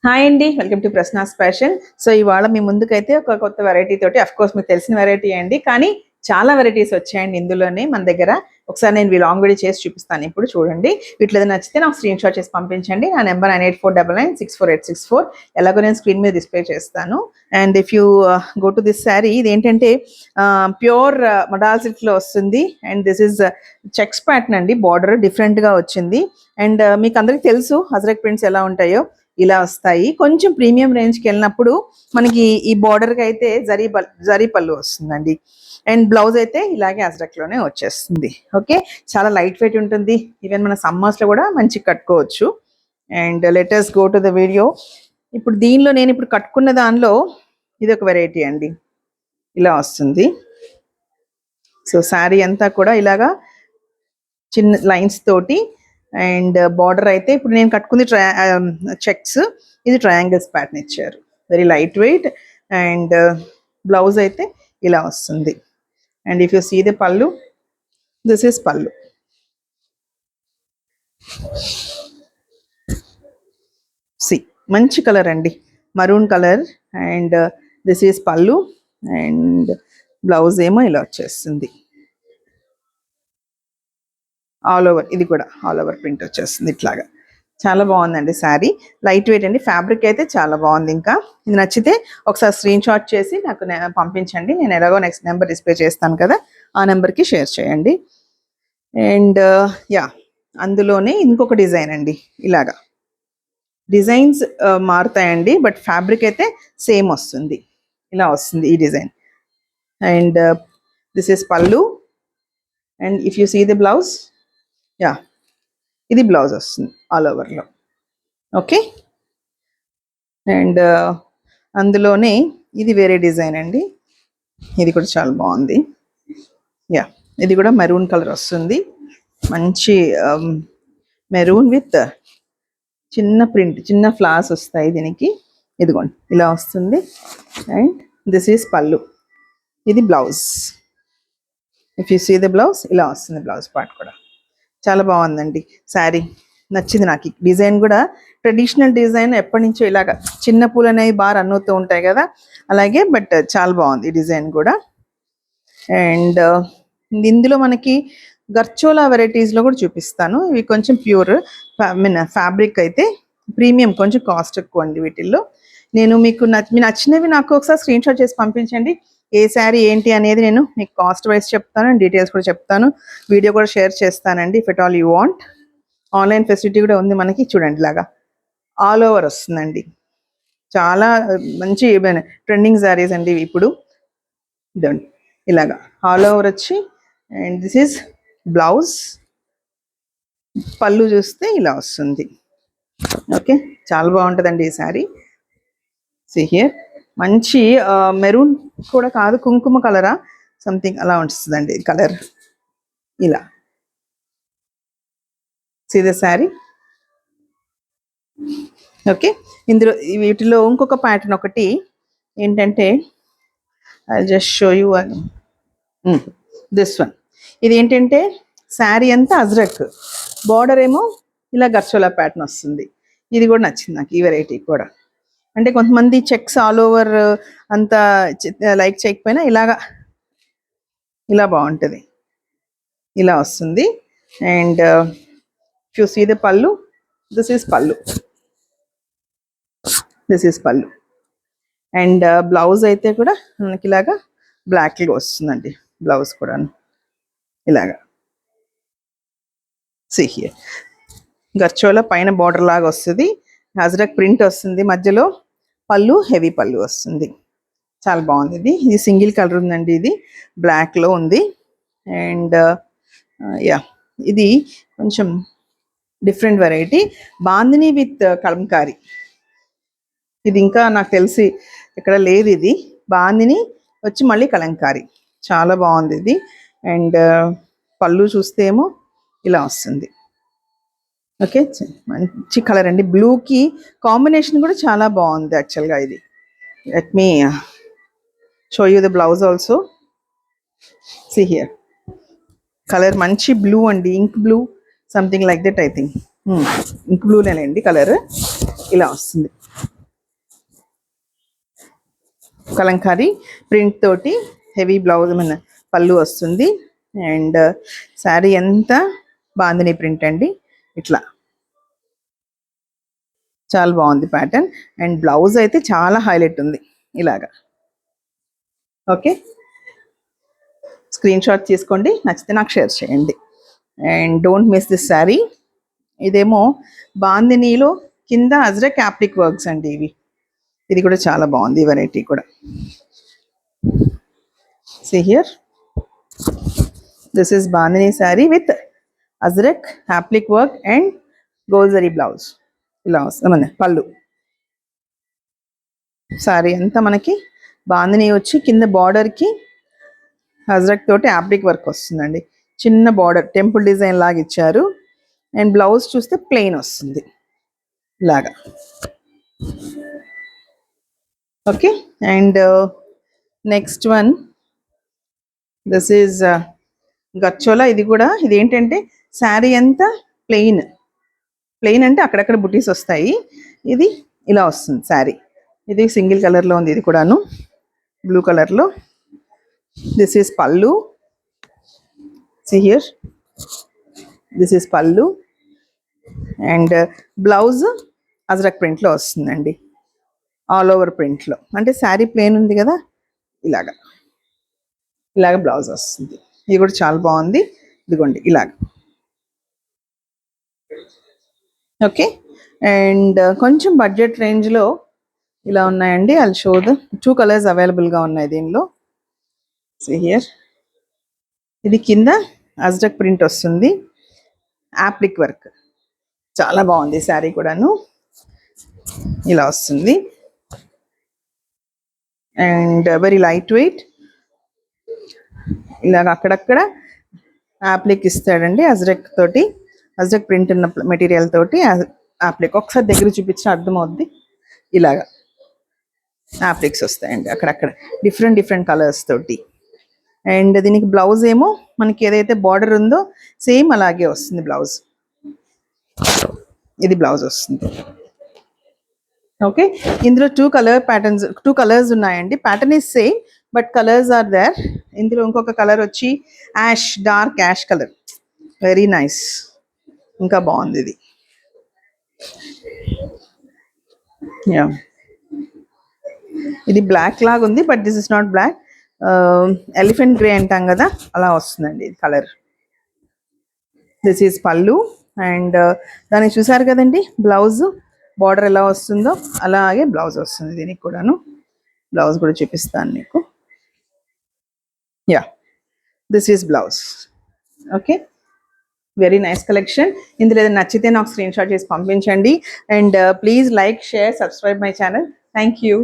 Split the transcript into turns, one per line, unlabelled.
Hi అండి, welcome to Prashna's fashion. So ఇవాళ మీ ముందుకైతే ఒక కొత్త వెరైటీ తోటి, అఫ్ కోర్స్ మీకు తెలిసిన వెరైటీ అండి, కానీ చాలా వెరైటీస్ వచ్చాయండి ఇందులోనే మన దగ్గర. ఒకసారి నేను లాంగ్ వీడియో చేసి చూపిస్తాను. ఇప్పుడు చూడండి, వీటిలో ఏదైనా నచ్చితే నాకు స్క్రీన్ షాట్ చేసి పంపించండి. నా నెంబర్ 9849964864. ఎలాగో నేను స్క్రీన్ మీద డిస్ప్లే చేస్తాను. And if you go to this sari, ఇది ఏంటంటే ప్యూర్ మడాల్ సిల్క్లో వస్తుంది. And this is checks pattern అండి. బార్డర్ డిఫరెంట్గా వచ్చింది. అండ్ మీకు అందరికీ తెలుసు అజ్రక్ ప్రింట్స్ ఎలా ఉంటాయో, ఇలా వస్తాయి. కొంచెం ప్రీమియం రేంజ్కి వెళ్ళినప్పుడు మనకి ఈ బార్డర్కి అయితే జరీ పళ్ళు వస్తుందండి. అండ్ బ్లౌజ్ అయితే ఇలాగే అజ్రక్లోనే వచ్చేస్తుంది. ఓకే, చాలా లైట్ వెయిట్ ఉంటుంది. ఈవెన్ మన సమ్మర్స్లో కూడా మంచి కట్టుకోవచ్చు. And letters go to the video. ఇప్పుడు దీనిలో నేను ఇప్పుడు కట్టుకున్న దానిలో ఇది ఒక వెరైటీ అండి. ఇలా వస్తుంది. సో శారీ అంతా కూడా ఇలాగా చిన్న లైన్స్ తోటి, అండ్ బార్డర్ అయితే ఇప్పుడు నేను కట్టుకుంది చెక్స్, ఇది ట్రయాంగిల్స్ ప్యాటర్న్ ఇచ్చారు. Very light weight. And blouse అయితే ఇలా వస్తుంది. And if you see the pallu, this is pallu. See మంచి కలర్ అండి, maroon colour. And this is pallu. And blouse ఏమో ఇలా వచ్చేస్తుంది. ఆల్ ఓవర్, ఇది కూడా ఆల్ ఓవర్ ప్రింట్ వచ్చేస్తుంది ఇట్లాగా. చాలా బాగుందండి శారీ. లైట్ వెయిట్ అండి. ఫ్యాబ్రిక్ అయితే చాలా బాగుంది. ఇంకా ఇది నచ్చితే ఒకసారి స్క్రీన్ షాట్ చేసి నాకు పంపించండి. నేను ఎలాగో నెక్స్ట్ నెంబర్ డిస్ప్లే చేస్తాను కదా, ఆ నెంబర్కి షేర్ చేయండి. అండ్ యా, అందులోనే ఇంకొక డిజైన్ అండి. ఇలాగా డిజైన్స్ మారుతాయండి, బట్ ఫ్యాబ్రిక్ అయితే సేమ్ వస్తుంది. ఇలా వస్తుంది ఈ design. And this is pallu. And if you see the blouse, yeah, ఇది బ్లౌజ్ వస్తుంది ఆల్ ఓవర్లో. ఓకే, అండ్ అందులోనే ఇది వేరే డిజైన్ అండి. ఇది కూడా చాలా బాగుంది. యా, ఇది కూడా మెరూన్ కలర్ వస్తుంది. మంచి మెరూన్ విత్ చిన్న ప్రింట్, చిన్న ఫ్లవర్స్ వస్తాయి దీనికి. ఇదిగోండి ఇలా వస్తుంది. అండ్ దిస్ ఈస్ పళ్ళు, ఇది blouse. If you see the blouse, ఇలా వస్తుంది బ్లౌజ్ పార్ట్ కూడా. చాలా బాగుందండి శారీ, నచ్చింది నాకు. డిజైన్ కూడా ట్రెడిషనల్ డిజైన్, ఎప్పటి నుంచో ఇలాగ చిన్న పూలు అనేవి బాగా రన్ అవుతూ ఉంటాయి కదా, అలాగే. బట్ చాలా బాగుంది ఈ డిజైన్ కూడా. అండ్ ఇందులో మనకి గర్చోలా వెరైటీస్లో కూడా చూపిస్తాను. ఇవి కొంచెం ప్యూర్ ఫ్యాబ్రిక్ అయితే ప్రీమియం, కొంచెం కాస్ట్ ఎక్కువ అండి వీటిల్లో. నేను మీకు నచ్చినవి నాకు ఒకసారి స్క్రీన్ షాట్ చేసి పంపించండి. ఏ శారీ ఏంటి అనేది నేను మీకు కాస్ట్ వైజ్ చెప్తాను, డీటెయిల్స్ కూడా చెప్తాను. వీడియో కూడా షేర్ చేస్తానండి if at all you want. Online facility కూడా ఉంది మనకి. చూడండి ఇలాగా ఆల్ ఓవర్ వస్తుందండి. చాలా మంచి ట్రెండింగ్ శారీస్ అండి ఇప్పుడు. ఇదండి ఇలాగా ఆల్ ఓవర్ వచ్చి. And this is blouse. పళ్ళు చూస్తే ఇలా వస్తుంది. ఓకే, చాలా బాగుంటుందండి ఈ శారీ. సీ హియర్, మంచి మెరూన్ కూడా కాదు, కుంకుమ కలరా సంథింగ్ అలా ఉంటుందండి కలర్. ఇలా సీ ద శారీ. ఓకే, ఇందులో వీటిలో ఇంకొక ప్యాటర్న్ ఒకటి ఏంటంటే, I just show you this one. ఇది ఏంటంటే శారీ అంతా అజ్రక్, బార్డర్ ఏమో ఇలా గర్చోలా ప్యాటర్న్ వస్తుంది. ఇది కూడా నచ్చింది నాకు, ఈ వెరైటీ కూడా. అంటే కొంతమంది చెక్స్ ఆల్ ఓవర్ అంతా లైక్ చేయకపోయినా ఇలాగా, ఇలా బాగుంటుంది. ఇలా వస్తుంది. అండ్ యూ సీ ద పళ్ళు, దిస్ ఈస్ పళ్ళు. This is pallu. And blouse అయితే కూడా మనకి ఇలాగా బ్లాక్లో వస్తుందండి బ్లౌజ్ కూడా. ఇలాగా సీ హియర్, గర్చోలా పైన బార్డర్ లాగా వస్తుంది. అజ్రక్ ప్రింట్ వస్తుంది మధ్యలో. పళ్ళు హెవీ పళ్ళు వస్తుంది. చాలా బాగుంది. ఇది సింగిల్ కలర్ ఉందండి, ఇది బ్లాక్లో ఉంది. అండ్ యా, ఇది కొంచెం different variety, bandhani with Kalamkari. ఇది ఇంకా నాకు తెలిసి ఇక్కడ లేదు. ఇది బాందిని వచ్చి మళ్ళీ కలంకారీ. చాలా బాగుంది ఇది. అండ్ పళ్ళు చూస్తే ఏమో ఇలా వస్తుంది. ఓకే, మంచి కలర్ అండి. బ్లూకి కాంబినేషన్ కూడా చాలా బాగుంది యాక్చువల్గా ఇది. Let me show you the blouse also. See here, colour మంచి బ్లూ అండి, ink blue something like that I think. Ink బ్లూనేనండి కలర్. ఇలా వస్తుంది. కలంకారీ ప్రింట్ తోటి హెవీ బ్లౌజ్ మన పళ్ళు వస్తుంది. అండ్ శారీ ఎంత బాందిని ప్రింట్ అండి, ఇట్లా చాలా బాగుంది ప్యాటర్న్. అండ్ బ్లౌజ్ అయితే చాలా హైలైట్ ఉంది ఇలాగా. ఓకే, స్క్రీన్ షాట్ తీసుకోండి, నచ్చితే నాకు షేర్ చేయండి. And don't miss this sari. ఇదేమో బాందినీలో కింద అజ్రక్ యాప్లిక్ వర్క్స్ అండి ఇవి. ఇది కూడా చాలా బాగుంది ఈ వెరైటీ కూడా. See here, this is bandhani saree with azrak applique work and gozari blouse. ఇలా వస్తుంది పళ్ళు. సారీ అంతా మనకి బాందిని వచ్చి కింద బార్డర్కి అజ్రక్ తోటి యాప్లిక్ వర్క్ వస్తుందండి. చిన్న బార్డర్ టెంపుల్ డిజైన్ లాగా ఇచ్చారు. అండ్ బ్లౌజ్ చూస్తే ప్లెయిన్ వస్తుంది ఇలాగా. Okay, and next one, this is గచ్చోలా. ఇది కూడా ఇది ఏంటంటే శారీ అంతా ప్లెయిన్ అంటే అక్కడక్కడ బుటీస్ వస్తాయి. ఇది ఇలా వస్తుంది శారీ. ఇది సింగిల్ కలర్లో ఉంది, ఇది కూడాను బ్లూ కలర్లో. దిస్ ఈజ్ పళ్ళు. See here, this is pallu. And blouse ajrak ప్రింట్లో వస్తుందండి, ఆల్ ఓవర్ ప్రింట్లో. అంటే శారీ ప్లెయిన్ ఉంది కదా, ఇలాగా బ్లౌజ్ వస్తుంది. ఇది కూడా చాలా బాగుంది, ఇదిగోండి ఇలాగ. ఓకే, అండ్ కొంచెం బడ్జెట్ రేంజ్లో ఇలా ఉన్నాయండి. ఐల్ షో ద 2 కలర్స్ అవైలబుల్గా ఉన్నాయి దీనిలో. See here, ఇది కింద అజ్రక్ ప్రింట్ వస్తుంది, యాప్లిక్ వర్క్. చాలా బాగుంది శారీ కూడాను, ఇలా వస్తుంది. And very light wait. ఇలాగ అక్కడక్కడ యాప్లిక్ ఇస్తాడండి అజ్రక్ తోటి, అజ్రక్ ప్రింట్ ఉన్న మెటీరియల్ తోటి యాప్లిక్. ఒకసారి దగ్గర చూపించిన అర్థమవుద్ది. ఇలాగా యాప్లిక్స్ వస్తాయండి అక్కడక్కడ డిఫరెంట్ కలర్స్ తోటి. అండ్ దీనికి బ్లౌజ్ ఏమో మనకి ఏదైతే బార్డర్ ఉందో సేమ్ అలాగే వస్తుంది బ్లౌజ్. ఇది బ్లౌజ్ వస్తుంది. ఓకే, ఇందులో 2 కలర్స్ ఉన్నాయండి. Pattern is same but colours are there. ఇందులో ఇంకొక కలర్ వచ్చి dark ash colour, very nice, ఇంకా బాగుంది ఇది. యా, ఇది బ్లాక్ లాగా ఉంది but this is not black, elephant grey అంటాం కదా, అలా వస్తుందండి ఇది colour. This is pallu. And దాన్ని చూసారు కదండి, బ్లౌజ్ బార్డర్ ఎలా వస్తుందో అలాగే బ్లౌజ్ వస్తుంది దీనికి కూడాను. బ్లౌజ్ కూడా చూపిస్తాను మీకు. Yeah, this is blouse. Okay, very nice collection. ఇందులో ఏదైనా నచ్చితే నాకు స్క్రీన్ షాట్ చేసి పంపించండి. And please like, share, subscribe my channel. Thank you.